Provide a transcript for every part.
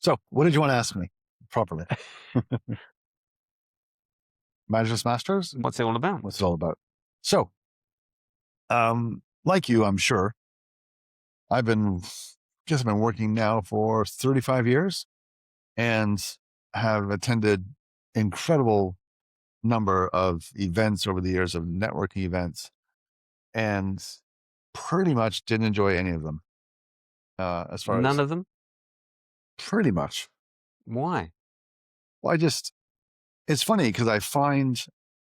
So what did you want to ask me properly? Majlis Masters? What's it all about? What's it all about? So, like you, I'm sure, I've been working now for 35 years and have attended incredible number of events over the years, of networking events, and pretty much didn't enjoy any of them. As far None as of them? pretty much. Why? Well, it's funny because I find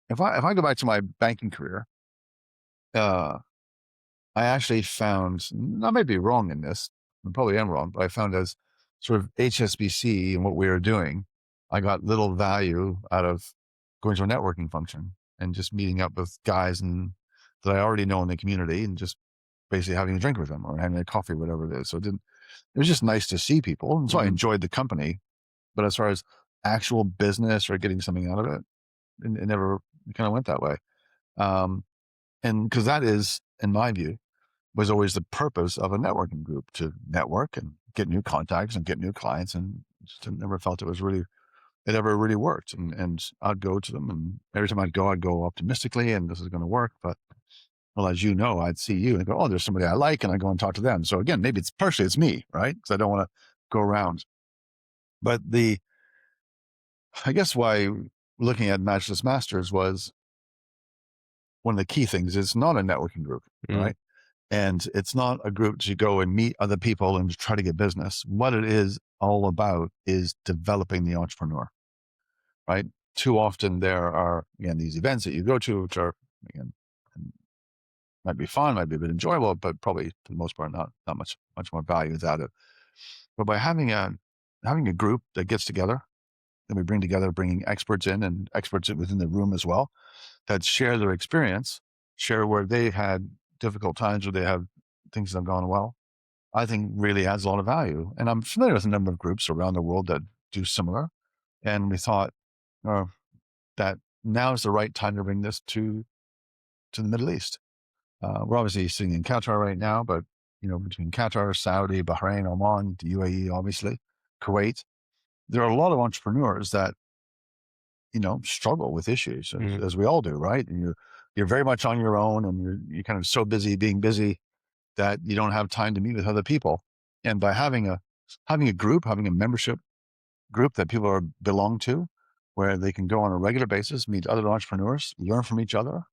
if I go back to my banking career, I actually found, I may be wrong in this, I probably am wrong, but I found as sort of HSBC and what we were doing, I got little value out of going to a networking function and just meeting up with guys and that I already know in the community and just basically having a drink with them or having a coffee, whatever it is. So it was just nice to see people. And so I enjoyed the company, but as far as actual business or getting something out of it, it never kind of went that way. And because that is, in my view, was always the purpose of a networking group, to network and get new contacts and get new clients. And just never felt it ever really worked. And I'd go to them, and every time I'd go optimistically and this is going to work. But well, as you know, I'd see you and go, oh, there's somebody I like, and I go and talk to them. So again, maybe it's partially it's me, right? Because I don't want to go around. But I guess why looking at Majlis Masters was one of the key things. It's not a networking group, right? And it's not a group to go and meet other people and try to get business. What it is all about is developing the entrepreneur, right? Too often there are, again, these events that you go to, which are, again, might be fun, might be a bit enjoyable, but probably for the most part, not much more value is out of it. But by having a group that gets together, that we bring together, bringing experts in and experts within the room as well, that share their experience, share where they had difficult times or they have things that have gone well, I think really adds a lot of value. And I'm familiar with a number of groups around the world that do similar. And we thought that now is the right time to bring this to the Middle East. We're obviously sitting in Qatar right now, but between Qatar, Saudi, Bahrain, Oman, the UAE, obviously, Kuwait, there are a lot of entrepreneurs that struggle with issues, as we all do, right? And you're very much on your own, and you're kind of so busy being busy that you don't have time to meet with other people. And by having a group, having a membership group that people belong to, where they can go on a regular basis, meet other entrepreneurs, learn from each other.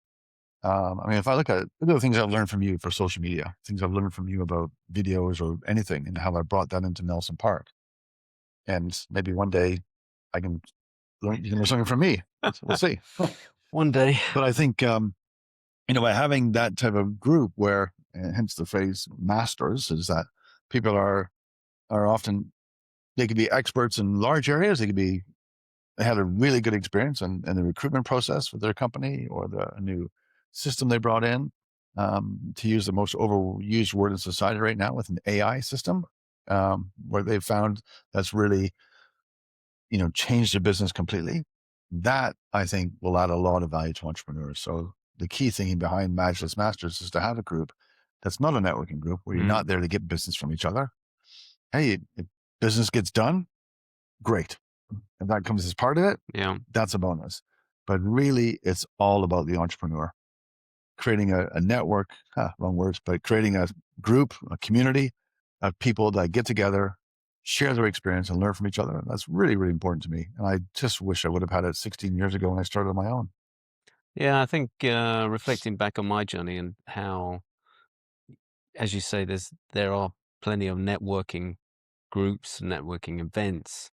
If I look at the things I've learned from you for social media, things I've learned from you about videos or anything, and how I brought that into Nelson Park. And maybe one day you can learn something from me. We'll see. One day. But I think, by having that type of group where, and hence the phrase masters, is that people are often, they could be experts in large areas. They had a really good experience in the recruitment process for their company or a new system they brought in, to use the most overused word in society right now, with an AI system, where they've found that's really, changed their business completely. That, I think, will add a lot of value to entrepreneurs. So the key thing behind Majlis Masters is to have a group that's not a networking group, where you're not there to get business from each other. Hey, if business gets done, great. If that comes as part of it, that's a bonus. But really, it's all about the entrepreneur. Creating a network, wrong words, but creating a group, a community of people that get together, share their experience, and learn from each other. That's really, really important to me. And I just wish I would have had it 16 years ago when I started on my own. Yeah, I think reflecting back on my journey and how, as you say, there are plenty of networking groups, networking events,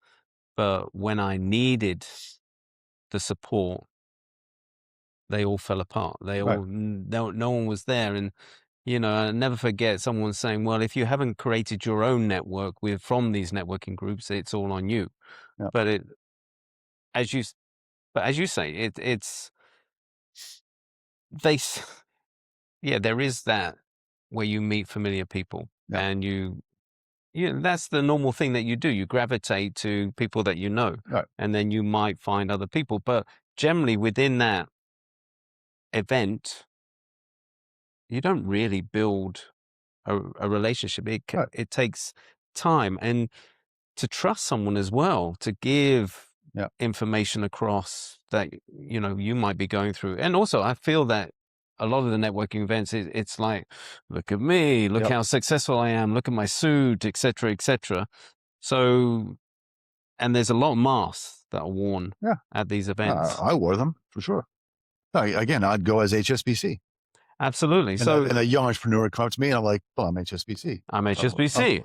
but when I needed the support, they all fell apart. No one was there. And, I never forget someone saying, well, if you haven't created your own network from these networking groups, it's all on you. Yeah. But as you say, there is that where you meet familiar people, and that's the normal thing that you do. You gravitate to people that you know, and then you might find other people. But generally within that event, you don't really build a relationship. It takes time. And to trust someone as well, to give Yeah. information across that, you know, you might be going through. And also I feel that a lot of the networking events, it's like, look at me, look Yep. how successful I am, look at my suit, etc., etc. So, and there's a lot of masks that are worn Yeah. at these events. I wore them for sure. Again, I'd go as HSBC. Absolutely. And, So, and a young entrepreneur would come up to me and I'm like, well, I'm HSBC. I'm So HSBC.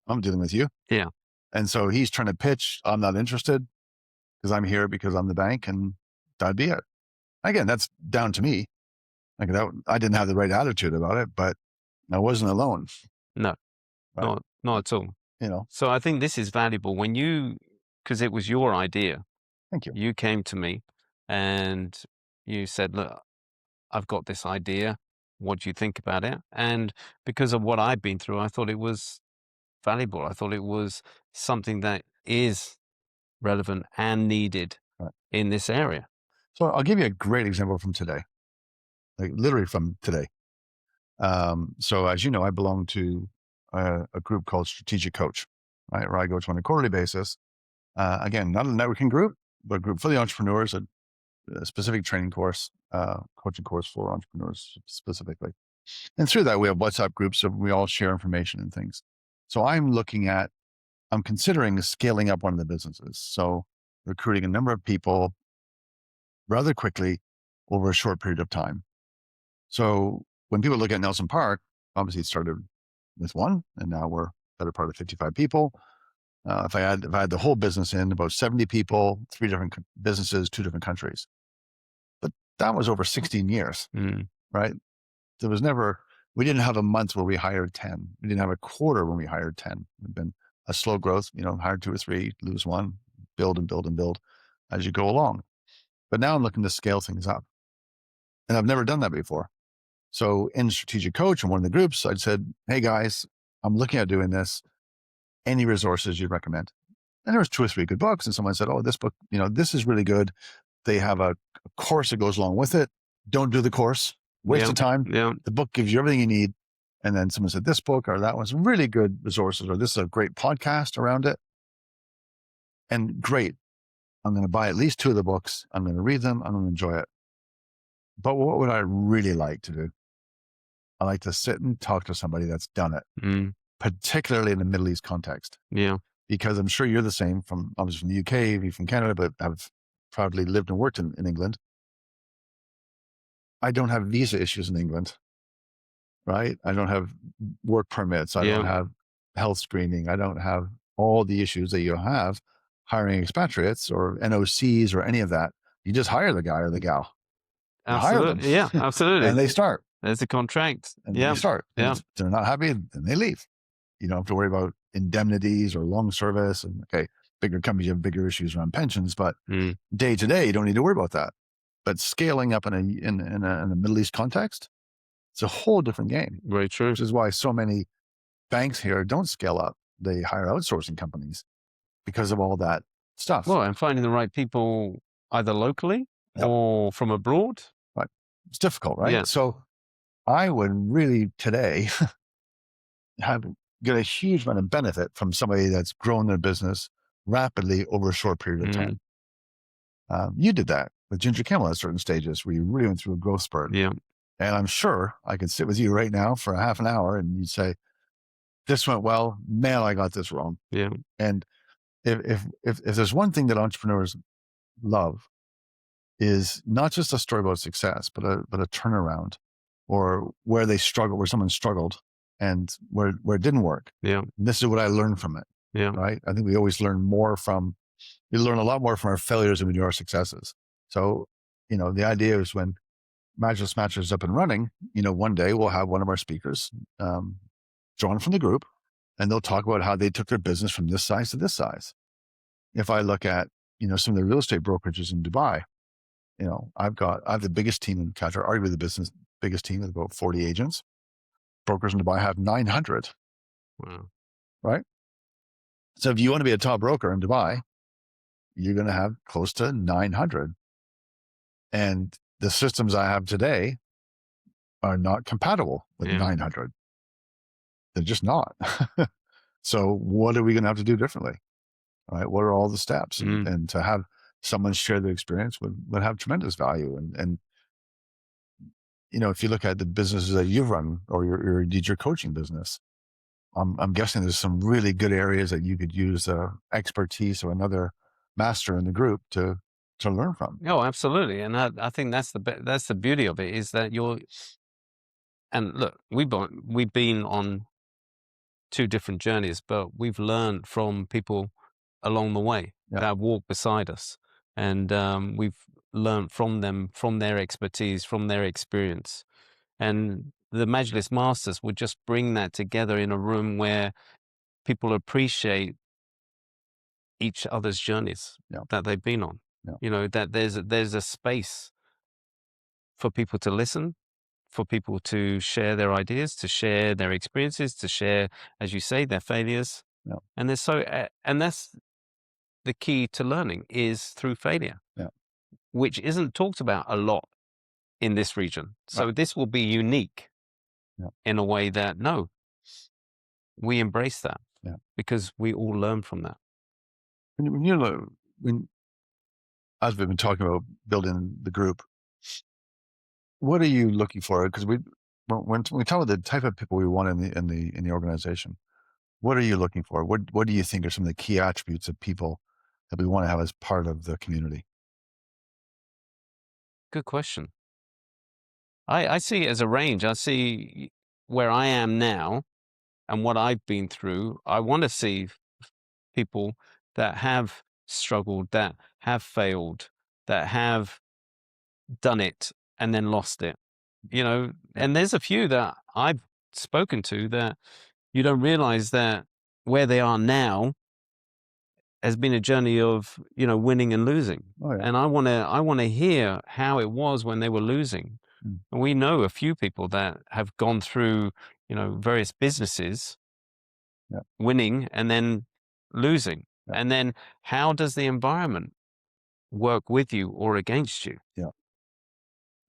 I'm dealing with you. Yeah. And so he's trying to pitch. I'm not interested because I'm here because I'm the bank, and that'd be it. Again, that's down to me. Like I didn't have the right attitude about it, but I wasn't alone. No, Right? not at all. You know, So I think this is valuable when because it was your idea. thank you. You came to me and you said, look, I've got this idea. What do you think about it? And because of what I've been through, I thought it was valuable. I thought it was something that is relevant and needed Right. in this area. So I'll give you a great example from today, like literally from today. So as you know, I belong to a group called Strategic Coach, right? Where I go to on a quarterly basis. Again, not a networking group, but a group for the entrepreneurs, a specific training course, coaching course for entrepreneurs specifically. And through that, we have WhatsApp groups, so we all share information and things. So I'm considering scaling up one of the businesses. So recruiting a number of people rather quickly over a short period of time. So when people look at Nelson Park, obviously it started with one, and now we're better part of 55 people. If I had the whole business in, about 70 people, 3 different businesses, 2 different countries. But that was over 16 years, right? There was never, we didn't have a month where we hired 10. We didn't have a quarter when we hired 10. It'd been a slow growth, hire 2 or 3, lose 1, build and build and build as you go along. But now I'm looking to scale things up. And I've never done that before. So in Strategic Coach, in one of the groups, I said, hey guys, I'm looking at doing this. Any resources you'd recommend? And there was 2 or 3 good books. And someone said, oh, this book, this is really good. They have a course that goes along with it. Don't do the course. Waste of time. Yeah. The book gives you everything you need. And then someone said, this book or that one's really good resources, or this is a great podcast around it. And great. I'm going to buy at least 2 of the books. I'm going to read them. I'm going to enjoy it. But what would I really like to do? I like to sit and talk to somebody that's done it, particularly in the Middle East context. Yeah. Because I'm sure you're the same I was from the UK, you're from Canada, but I've proudly lived and worked in England. I don't have visa issues in England, right? I don't have work permits. I don't have health screening. I don't have all the issues that you have hiring expatriates or NOCs or any of that. You just hire the guy or the gal. Hire them. Yeah, absolutely. And they start. There's the contract. And they start. And if they're not happy, then they leave. You don't have to worry about indemnities or long service. And bigger companies have bigger issues around pensions, but day to day, you don't need to worry about that. But scaling up in a Middle East context, it's a whole different game. Very true. Which is why so many banks here don't scale up. They hire outsourcing companies because of all that stuff. Well, and finding the right people either locally or from abroad. Right. It's difficult, right? Yeah. So I would really today get a huge amount of benefit from somebody that's grown their business rapidly over a short period of time. You did that with Ginger Camel at certain stages where you really went through a growth spurt. Yeah. And I'm sure I could sit with you right now for a half an hour and you'd say, this went well, man, I got this wrong. Yeah. And if there's one thing that entrepreneurs love is not just a story about success, but a turnaround or where they struggle, where someone struggled and where it didn't work. Yeah. And this is what I learned from it. Yeah. Right. I think we always learn we learn a lot more from our failures than we do our successes. So, the idea is when Majlis Masters is up and running, one day we'll have one of our speakers join from the group and they'll talk about how they took their business from this size to this size. If I look at, some of the real estate brokerages in Dubai, I have the biggest team in Qatar, arguably the biggest team with about 40 agents. Brokers in Dubai have 900. Wow. Right? So if you want to be a top broker in Dubai, you're going to have close to 900. And the systems I have today are not compatible with 900. They're just not. So what are we going to have to do differently? right? What are all the steps? Mm. And to have someone share their experience would have tremendous value. And if you look at the businesses that you've run or your coaching business, I'm guessing there's some really good areas that you could use expertise or another master in the group to learn from. Oh, absolutely. And I think that's the beauty of it, is that and look, we've been on 2 different journeys, but we've learned from people along the way Yeah. that have walked beside us. And we've learned from them, from their expertise, from their experience. And the Majlis Masters would just bring that together in a room where people appreciate each other's journeys Yeah. that they've been on. Yeah. That there's a space for people to listen, for people to share their ideas, to share their experiences, to share, as you say, their failures. Yeah. And and that's the key to learning, is through failure, Yeah. which isn't talked about a lot in this region. So Right. this will be unique Yeah. in a way that, no, we embrace that Yeah. because we all learn from that. When as we've been talking about building the group, what are you looking for? Because when we talk about the type of people we want in the organization, what are you looking for? What do you think are some of the key attributes of people that we want to have as part of the community? Good question. I see it as a range. I see where I am now and what I've been through. I want to see people that have struggled, that have failed, that have done it and then lost it. And there's a few that I've spoken to that you don't realize that where they are now has been a journey of, winning and losing. Oh, yeah. And I want to hear how it was when they were losing. Mm. And we know a few people that have gone through, various businesses, Yeah. winning and then losing. Yeah. And then how does the environment work with you or against you? Yeah.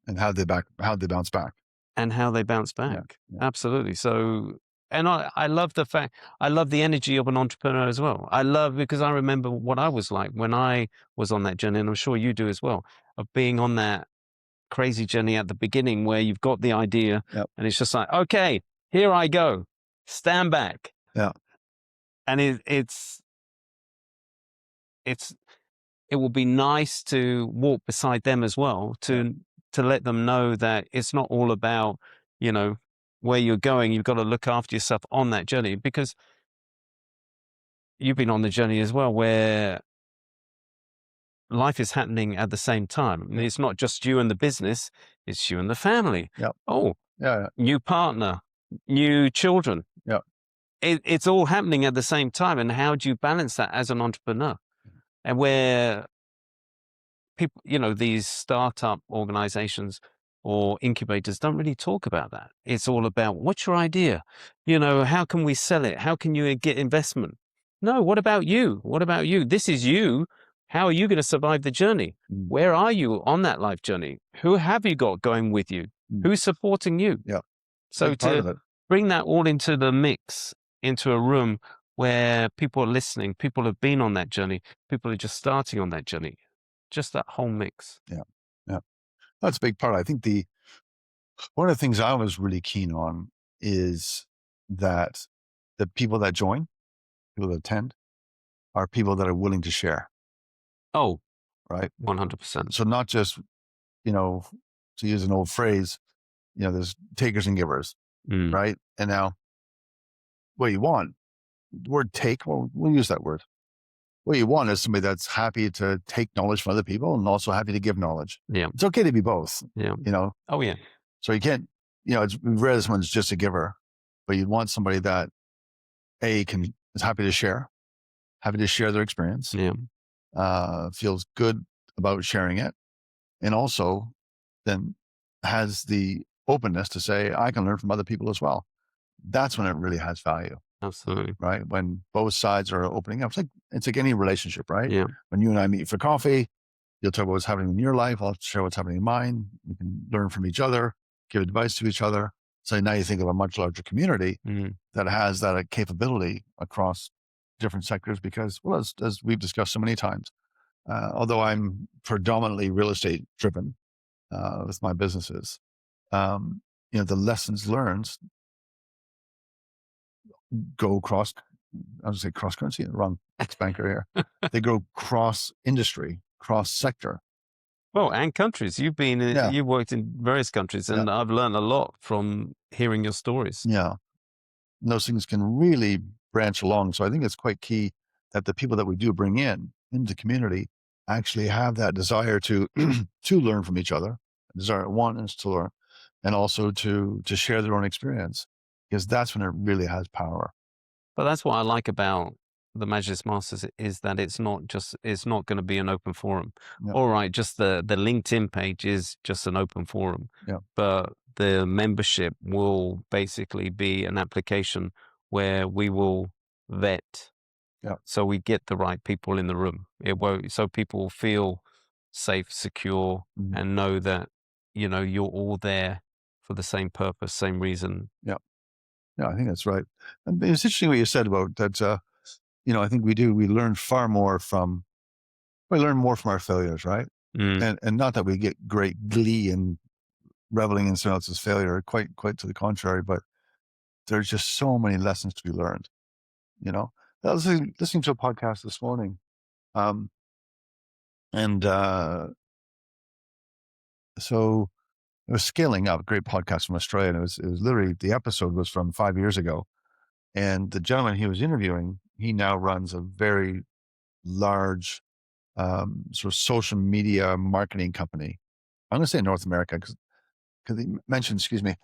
And how they bounce back. And how they bounce back. Yeah. Absolutely. So, and I love I love the energy of an entrepreneur as well. Because I remember what I was like when I was on that journey, and I'm sure you do as well, of being on that crazy journey at the beginning where you've got the idea. Yep. And it's just like, okay, here I go, stand back. Yeah. And it will be nice to walk beside them as well, to let them know that it's not all about, where you're going. You've got to look after yourself on that journey, because you've been on the journey as well, where life is happening at the same time. Yeah. It's not just you and the business, it's you and the family. Yep. Oh, Yeah. new partner, new children. Yep. It's all happening at the same time. And how do you balance that as an entrepreneur? And where people, these startup organizations or incubators don't really talk about that. It's all about, what's your idea? How can we sell it? How can you get investment? No, what about you? What about you? This is you. How are you going to survive the journey? Mm. Where are you on that life journey? Who have you got going with you? Mm. Who's supporting you? Yeah. So to bring that all into the mix, into a room where people are listening, people have been on that journey, people are just starting on that journey, just that whole mix. Yeah. Yeah. That's a big part. I think one of the things I was really keen on is that the people that join, people that attend, are people that are willing to share. Oh, right. 100%. So not just, to use an old phrase, there's takers and givers, right? And now what you want, the word take, well, we'll use that word. What you want is somebody that's happy to take knowledge from other people and also happy to give knowledge. Yeah. It's okay to be both. Yeah. Oh, yeah. So you can't, it's rare that someone's just a giver, but you want somebody that is happy to share their experience. Yeah. Feels good about sharing it. And also then has the openness to say, I can learn from other people as well. That's when it really has value. Absolutely. Right. When both sides are opening up. It's like any relationship, right? Yeah. When you and I meet for coffee, you'll talk about what's happening in your life. I'll share what's happening in mine. We can learn from each other, give advice to each other. So now you think of a much larger community that has that capability across different sectors because, well, as we've discussed so many times, although I'm predominantly real estate driven with my businesses, the lessons learned go cross. I was say cross currency, wrong ex-banker here. They go cross industry, cross sector. Well, and countries. Yeah, you worked in various countries, yeah, and I've learned a lot from hearing your stories. yeah. And those things can really branch along. So I think it's quite key that the people that we do bring in into the community actually have that desire to to learn from each other, desire, want us to learn, and also to share their own experience, because that's when it really has power. But that's what I like about the Majlis Masters is that it's not going to be an open forum. Yeah, All right, just the LinkedIn page is just an open forum, yeah, but the membership will basically be an application where we will vet, yeah. so we get the right people in the room. It won't, so people feel safe, secure, Mhm. and know that you're all there for the same purpose, same reason. Yeah. Yeah, I think that's right. And it's interesting what you said about that. I think we learn far more from, we learn more from our failures, right? Mm, And not that we get great glee in reveling in someone else's failure, quite to the contrary, but there's just so many lessons to be learned. You know, I was listening to a podcast this morning, um, and so it was Scaling Up, a great podcast from Australia, and it was literally, the episode was from 5 years ago, and the gentleman he was interviewing, he now runs a very large sort of social media marketing company. I'm going to say North America because he mentioned, excuse me,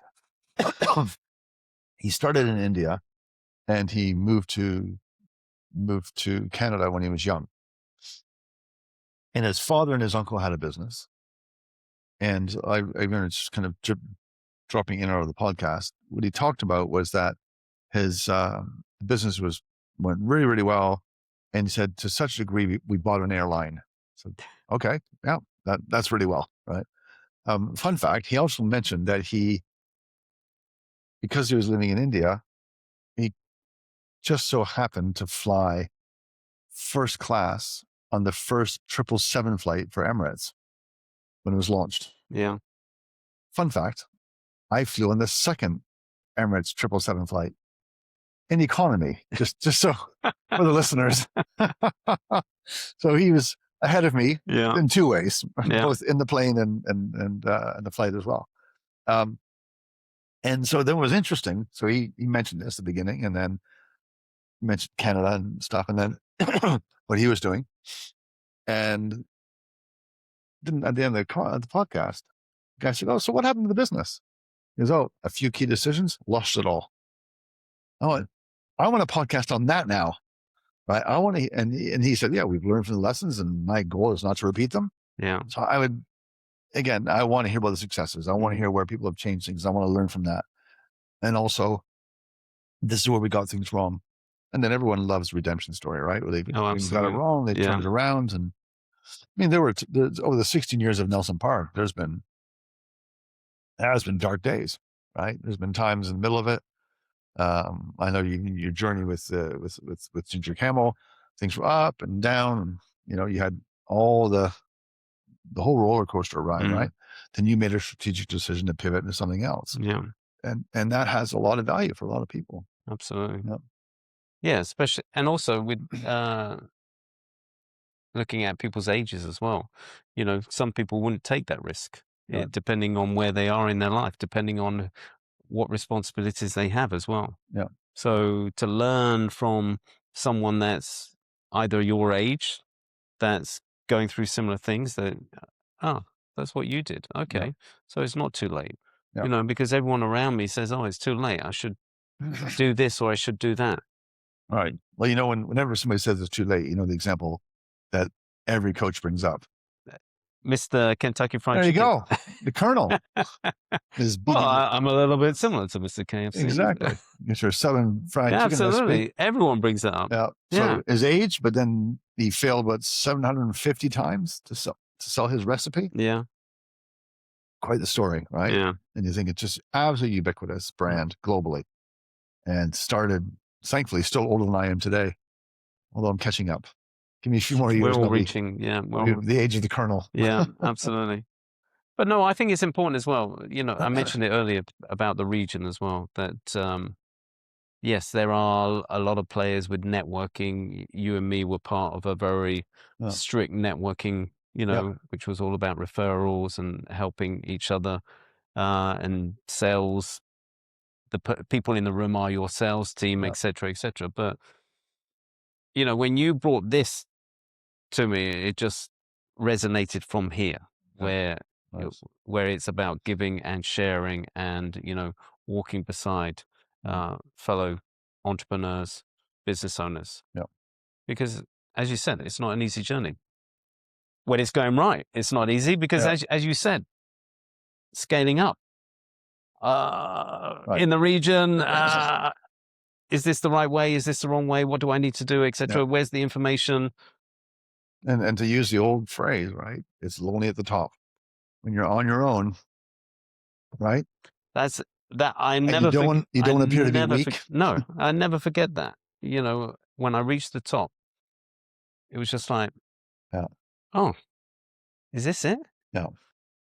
he started in India and he moved to Canada when he was young. And his father and his uncle had a business. And I just kind of dropping in out of the podcast. What he talked about was that his business went really, really well. And he said, to such a degree, we bought an airline. So, okay, yeah, that's really well, right? Fun fact, he also mentioned that because he was living in India, he just so happened to fly first class on the first 777 flight for Emirates when it was launched. yeah. Fun fact, I flew on the second Emirates 777 flight in economy, just so for the listeners. So he was ahead of me Yeah. in two ways, Yeah. both in the plane and the flight as well. And so that was interesting. So he mentioned this at the beginning, and then mentioned Canada and stuff, and then what he was doing. And then at the end of the podcast, the guy said, "Oh, so what happened to the business?" He goes, "Oh, a few key decisions, lost it all." Oh, I want a podcast on that now, right? I want to, and he said, "Yeah, we've learned from the lessons, and my goal is not to repeat them." Yeah. So I want to hear about the successes. I want to hear where people have changed things. I want to learn from that, and also, this is where we got things wrong. And then everyone loves redemption story, right? Where they Oh, got it absolutely. wrong, they turned Yeah. it around, and I mean, there's over the 16 years of Nelson Park, there has been dark days, right? There's been times in the middle of it. I know your journey with Ginger Camel, things were up and down, and you had all the whole roller coaster ride, Mm, right? Then you made a strategic decision to pivot into something else, yeah. and that has a lot of value for a lot of people. Absolutely. Yep. Yeah. Especially, and also with looking at people's ages as well. Some people wouldn't take that risk, Right. depending on where they are in their life, depending on what responsibilities they have as well. Yeah. So to learn from someone that's either your age, that's going through similar things, that, oh, that's what you did. Yeah. Okay. So it's not too late, Yeah. because everyone around me says, oh, it's too late. I should do this or I should do that. All right. Well, whenever somebody says it's too late, the example that every coach brings up. Mr. Kentucky Fried There you Chicken. go. The Colonel is Well, beating I'm a little bit similar to Mr. KFC. exactly. It's your Southern fried chicken recipe. Absolutely. Everyone brings that up. Yeah. Yeah. So his age, but then he failed 750 times to sell his recipe. Yeah. Quite the story, right? Yeah. And you think it's just absolutely ubiquitous brand globally, and started, thankfully, still older than I am today. although I'm catching up. Give me a few more We're years, all and reaching, yeah, I'll be the age of the colonel. yeah, absolutely. But no, I think it's important as well. I mentioned it earlier about the region as well, that yes, there are a lot of players with networking. You and me were part of a very Yeah. strict networking, Yeah. which was all about referrals and helping each other, and sales. People in the room are your sales team, Yeah. et cetera, et cetera. But, when you brought this to me, it just resonated from here, Yeah. where Nice. where it's about giving and sharing and walking beside fellow entrepreneurs, business owners. Yeah. Because as you said, it's not an easy journey. When it's going right, it's not easy because Yeah. as you said, scaling up Right. in the region. Is this the right way? Is this the wrong way? What do I need to do, Yeah. etc.? Where's the information? And to use the old phrase, right? It's lonely at the top when you're on your own, right? That's that I And you never forget. don't appear to be weak. No, I never forget that. When I reached the top, it was just like, Yeah. oh, is this it? Yeah.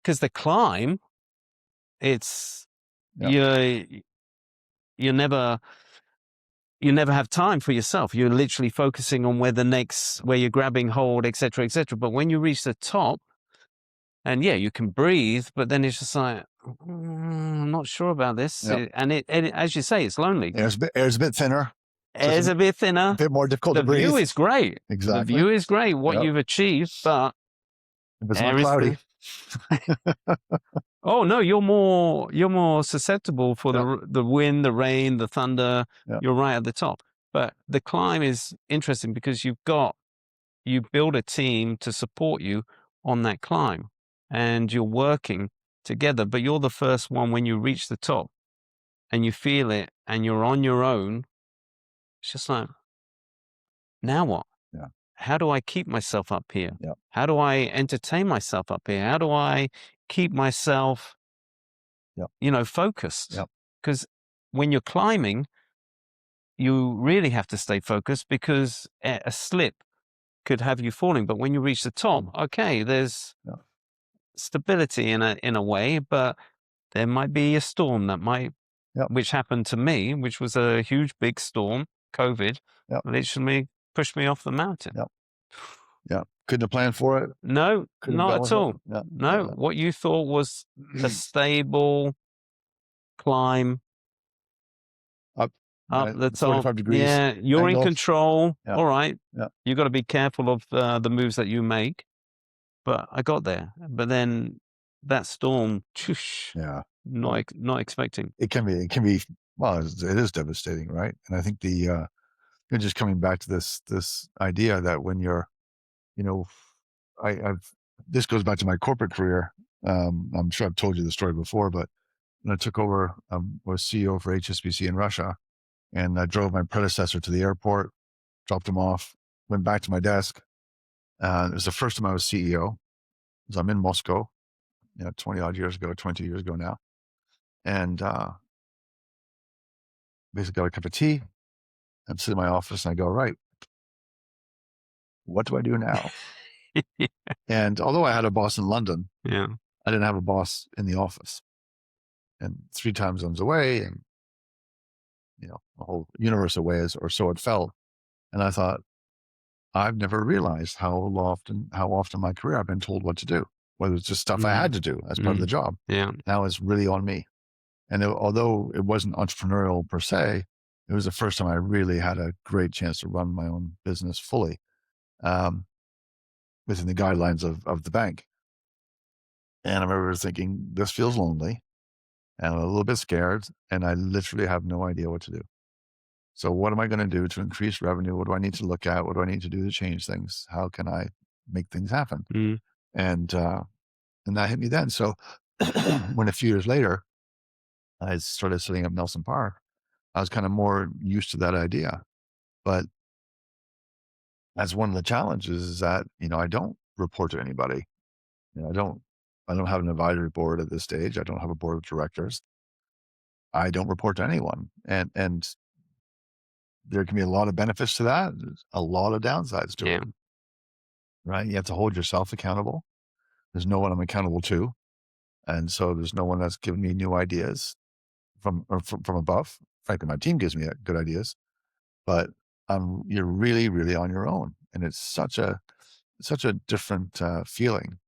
Because the climb, it's Yeah. you never have time for yourself. You're literally focusing on where you're grabbing hold, etc., etc. But when you reach the top, and yeah, you can breathe, but then it's just like, I'm not sure about this. Yeah. As you say, it's lonely. Air's a bit thinner. Air's a bit thinner. A bit more difficult The to breathe. view is great. Exactly. The view is great, what Yep. you've achieved, but If it's air not is cloudy. oh no, you're more susceptible for Yep. the wind, the rain, the thunder. Yep. You're right at the top. But the climb is interesting because you build a team to support you on that climb and you're working together, but you're the first one when you reach the top and you feel it and you're on your own. It's just like, now what? Yeah. How do I keep myself up here? Yep. How do I entertain myself up here? How do I keep myself, Yep. focused? Yep. Because when you're climbing, you really have to stay focused because a slip could have you falling. But when you reach the top, okay, there's Yeah. stability in a way, but there might be a storm Yep. which happened to me, which was a huge, big storm, COVID, Yep. literally pushed me off the mountain. Yep. Yeah. Couldn't have planned for it. No, Couldn't have not dealt at with it. all. Yeah. No, what you thought was a stable climb Up up the top. 45 degrees. Yeah, you're in angle. control. Yeah. All right. Yeah. You got to be careful of the moves that you make. But I got there. But then that storm, Yeah. not expecting. It can be, well, it is devastating, right? And I think just coming back to this idea that when you're, this goes back to my corporate career. I'm sure I've told you the story before, but when I took over, was CEO for HSBC in Russia, and I drove my predecessor to the airport, dropped him off, went back to my desk. It was the first time I was CEO. So I'm in Moscow, 20 odd years ago, 22 years ago now. And basically got a cup of tea. I'm sitting in my office and I go, right, what do I do now? And although I had a boss in London, Yeah. I didn't have a boss in the office, and 3 time zones away, and a whole universe away, or so it felt. And I thought, I've never realized how often in my career I've been told what to do, whether it's just stuff I had to do as part of the job. Yeah. Now it's really on me. And although it wasn't entrepreneurial per se, it was the first time I really had a great chance to run my own business fully, within the guidelines of the bank. And I remember thinking, this feels lonely, and I'm a little bit scared, and I literally have no idea what to do. So what am I going to do to increase revenue? What do I need to look at? What do I need to do to change things? How can I make things happen? And that hit me then. So when a few years later, I started setting up Nelson Park, I was kind of more used to that idea. But that's one of the challenges, is that, I don't report to anybody. I don't have an advisory board at this stage. I don't have a board of directors. I don't report to anyone. And there can be a lot of benefits to that. There's a lot of downsides to Yeah. it, right? You have to hold yourself accountable. There's no one I'm accountable to. And so there's no one that's giving me new ideas from above. Frankly, my team gives me good ideas, but you're really, really on your own. And it's such a different feeling.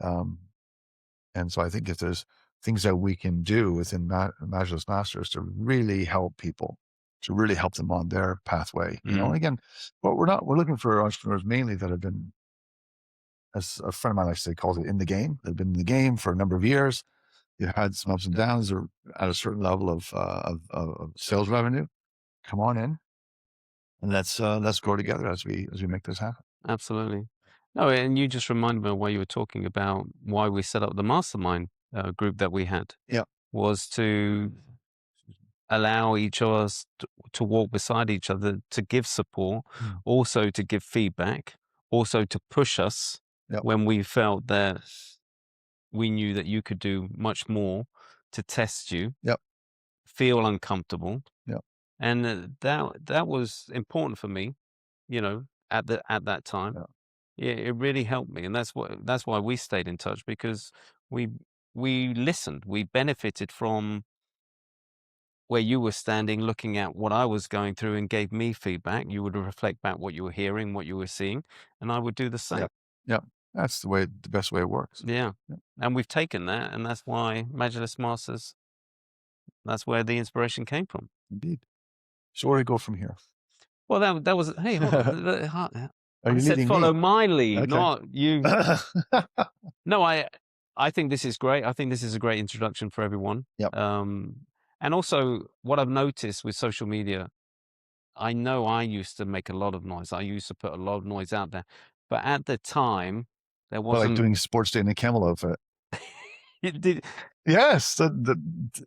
And so I think if there's things that we can do within Majlis Masters to really help people, to really help them on their pathway, you know, and again, but we're looking for entrepreneurs mainly that have been, as a friend of mine likes to say, calls it in the game. They've been in the game for a number of years. They've had some ups and downs. They're at a certain level of sales revenue. Come on in, and let's grow together as we make this happen. Absolutely. No, and you just reminded me of why you were talking about why we set up the mastermind group that we had. Yeah. Was to allow each of us to walk beside each other, to give support, also to give feedback, also to push us Yep. when we felt that we knew that you could do much more, to test you, Yep. feel uncomfortable. Yep. And that was important for me, you know, at that time. Yeah. Yeah, it really helped me, and that's why we stayed in touch, because we listened, we benefited from where you were standing, looking at what I was going through, and gave me feedback. You would reflect back what you were hearing, what you were seeing, and I would do the same. Yeah, that's the best way it works. Yeah, Yep. and we've taken that, and that's why Majlis Masters. That's where the inspiration came from. Indeed. So where do we go from here? Well, that was, hey, hold on. Are I you said leading follow me? my lead, Okay. not you. No, I think this is great. I think this is a great introduction for everyone. Yep. And also, what I've noticed with social media, I know I used to make a lot of noise. I used to put a lot of noise out there, but at the time, there But like wasn't. doing sports day in a camel outfit. It did. Yes, the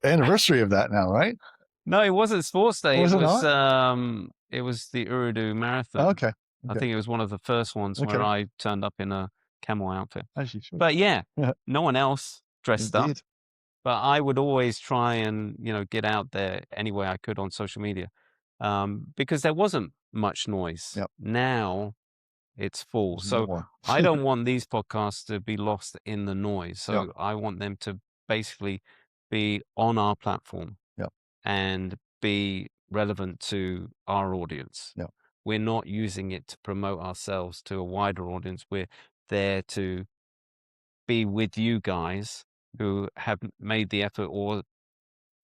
anniversary of that now, right? No, it wasn't sports day. Was it it was not? it was the Urdu Marathon. Okay. I think it was one of the first ones where Okay. I turned up in a camel outfit. As you should. But yeah, Yeah. no one else dressed up. Indeed. But I would always try and, get out there any way I could on social media, because there wasn't much noise. Yep. Now it's full. There's So more. I don't want these podcasts to be lost in the noise. So Yep. I want them to basically be on our platform. Yep. And be relevant to our audience. Yep. We're not using it to promote ourselves to a wider audience. We're there to be with you guys who have made the effort, or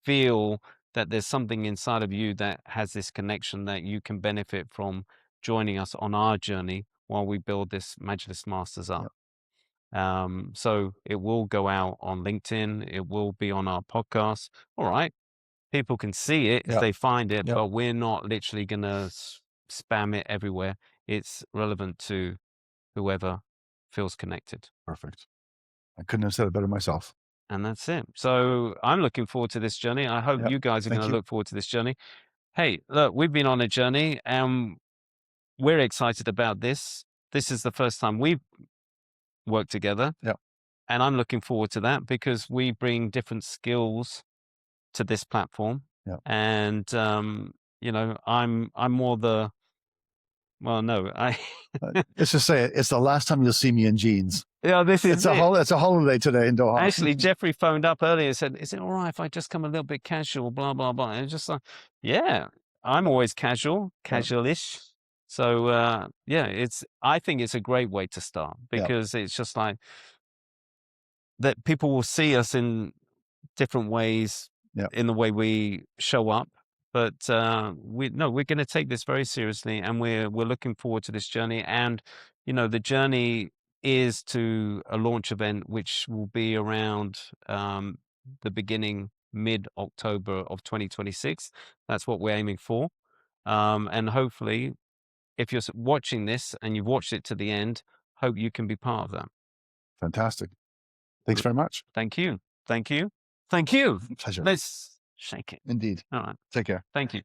feel that there's something inside of you that has this connection that you can benefit from joining us on our journey while we build this Majlis Masters up. Yep. So it will go out on LinkedIn. It will be on our podcast. All right. People can see it if Yep. they find it, Yep. but we're not literally going to spam it everywhere. It's relevant to whoever feels connected. Perfect. I couldn't have said it better myself. And that's it. So I'm looking forward to this journey. I hope Yep. you guys are Thank going to you. look forward to this journey. Hey, look, we've been on a journey and we're excited about this. This is the first time we've worked together. Yep. And I'm looking forward to that, because we bring different skills to this platform. Yep. And, I'm more the, well, no, Let's just say it. It's the last time you'll see me in jeans. yeah, this is It's a holiday today in Doha. Actually, Jeffrey phoned up earlier and said, "Is it all right if I just come a little bit casual, blah, blah, blah?" And it's just like, yeah, I'm always casual-ish. So, I think it's a great way to start, because it's just like that people will see us in different ways, in the way we show up. But we're going to take this very seriously, and we're looking forward to this journey. And the journey is to a launch event, which will be around the beginning, mid-October of 2026. That's what we're aiming for. And hopefully, if you're watching this and you've watched it to the end, hope you can be part of that. Fantastic. Thanks very much. Thank you. Thank you. Thank you. Pleasure. Let's shake it. Indeed. All right. Take care. Thank you.